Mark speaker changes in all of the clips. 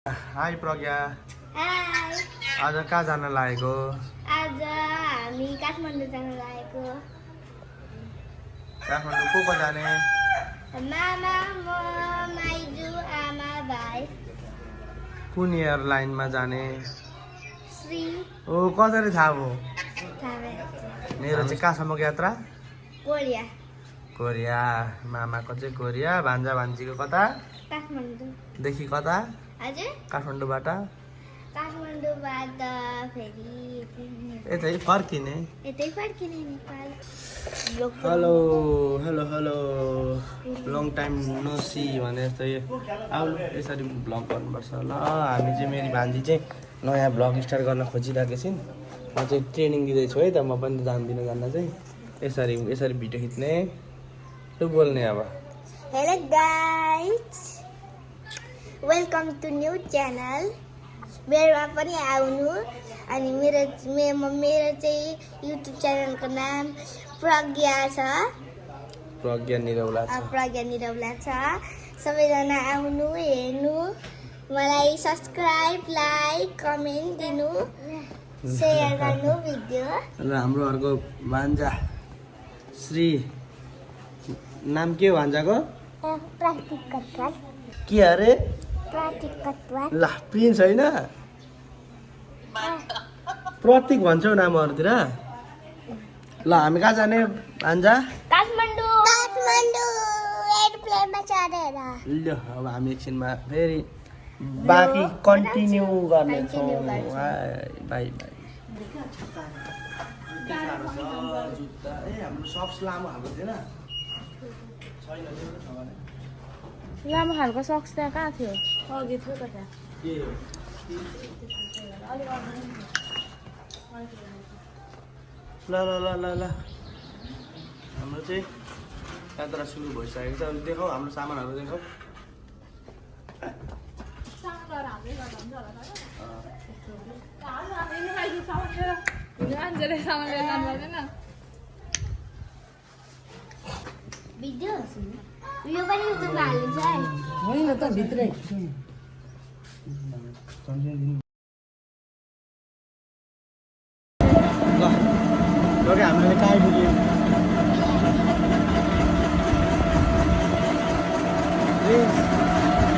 Speaker 1: High प्रज्ञा,
Speaker 2: high.
Speaker 1: आज कहाँ जान लागेको?
Speaker 2: आज हामी काठमाडौँ जान लागेको।
Speaker 1: काठमाडौँ को जाने?
Speaker 2: मामा, म, माइजू, आमा, भाइ।
Speaker 1: कुन एयरलाइनमा जाने?
Speaker 2: श्री।
Speaker 1: ओ कसरी थाहा भयो?
Speaker 2: थाहा भयो।
Speaker 1: मेरो चाहिँ कहाँसम्मको यात्रा?
Speaker 2: कोरिया।
Speaker 1: कोरिया। मामाको चाहिँ कोरिया, भान्जा भान्जीको कता?
Speaker 2: काठमाडौँ।
Speaker 1: देखि कता?
Speaker 2: हजुर?
Speaker 1: काठमाडौँबाट?
Speaker 2: काठमाडौँबाट फेरि
Speaker 1: यतै फर्किने।
Speaker 2: यतै फर्किने Nepal.
Speaker 1: Hello hello hello, long time no see भने जस्तै आउनु यसरी भ्लग गर्नुपर्छ। ल हामी चाहिँ मेरी भान्जी चाहिँ नयाँ भ्लग स्टार्ट गर्न खोजिरहेको छिन्। म चाहिँ ट्रेनिङ दिँदैछु है त, म पनि जान्दिनँ जान्न चाहिँ यसरी यसरी भिडियो खिच्ने त्यो बोल्ने। अब
Speaker 2: hello guys, welcome to new channel. मेरोमा पनि आउनु। अनि मेरो चाहिँ युट्युब च्यानलको नाम प्रज्ञा छ।
Speaker 1: प्रज्ञा निरौला छ।
Speaker 2: प्रज्ञा निरौला छ। सबैजना आउनु, हेर्नु, मलाई सब्सक्राइब, लाइक, कमेन्ट दिनु, सेयर गर्नु भिडियो।
Speaker 1: र हाम्रो अर्को भान्जा श्री, नाम के हो भान्जाको?
Speaker 2: प्रतीक कटवाल।
Speaker 1: के अरे?
Speaker 2: प्रतीक कटवाल।
Speaker 1: ल प्रिन्स होइन, प्रतीक भन्छौ नामहरूतिर। ल हामी कहाँ जाने भान्जा?
Speaker 2: काठमाडौँ। काठमाडौँ एयरप्लेनमा चढेर।
Speaker 1: ल अब हामी एकछिनमा फेरि बाँकी कन्टिन्यू गर्नेछौँ। By by. जुत्ता हाम्रो सक्स लामो खाएको थिएन, छैन
Speaker 3: लामो खालको सक्स त्यहाँ कहाँ थियो? अघि थियो त त्यहाँ।
Speaker 1: के हो? ल ल ल ल ल हाम्रो चाहिँ यात्रा सुरु भइसकेको छ। अब देखाऊ हाम्रो सामानहरू देखाऊ।
Speaker 2: भिडियो यो पनि युट्युबमा हालिन्छ है।
Speaker 3: होइन त भित्रै।
Speaker 1: ल लगे हामीले कहाँ आइपुग्यौँ?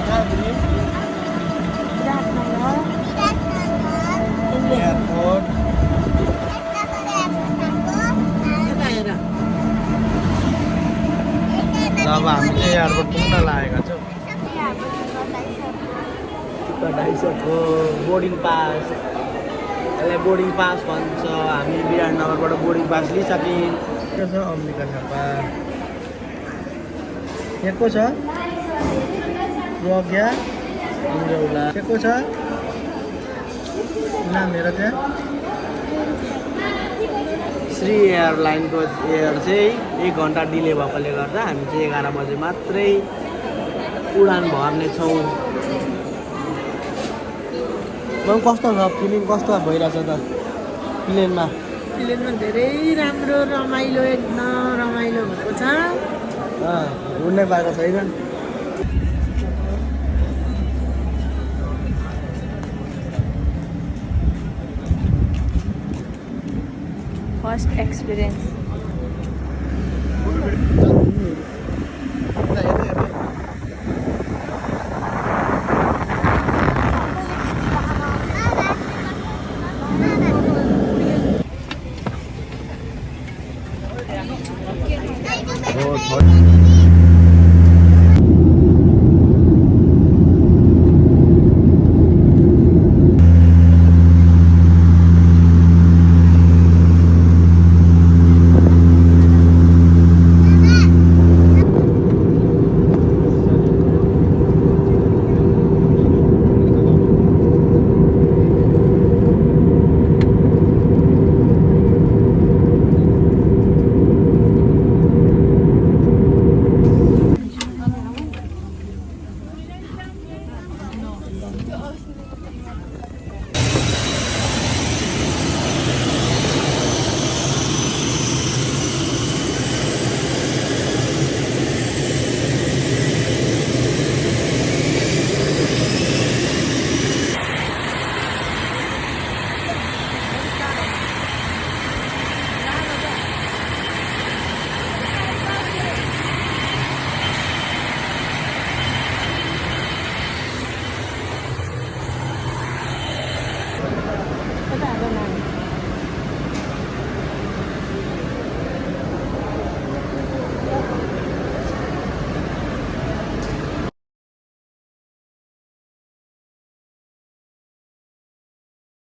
Speaker 1: कहाँ आइपुग्यौँ? एयरपोर्ट। अब हामी चाहिँ एयरपोर्ट पुग्न लागेका छौँ। टिकट आइसक्यो, बोर्डिङ पास, यसलाई बोर्डिङ पास भन्छ। हामी विराटनगरबाट बोर्डिङ पास लिइसक्यौँ। के छ अम्बिका थापा, के को छ? प्रज्ञा निरौला के को छ नाम मेरो त्यहाँ? श्री एयरलाइनको एयर चाहिँ 1 घन्टा डिले भएकोले गर्दा हामी चाहिँ 11 बजे मात्रै उडान भर्नेछौँ। कस्तो छ फिलिङ, कस्तो भइरहेछ त प्लेनमा?
Speaker 3: प्लेनमा धेरै राम्रो, रमाइलो, एकदम रमाइलो भएको छ।
Speaker 1: उड्नै पाएको छैन।
Speaker 3: First experience.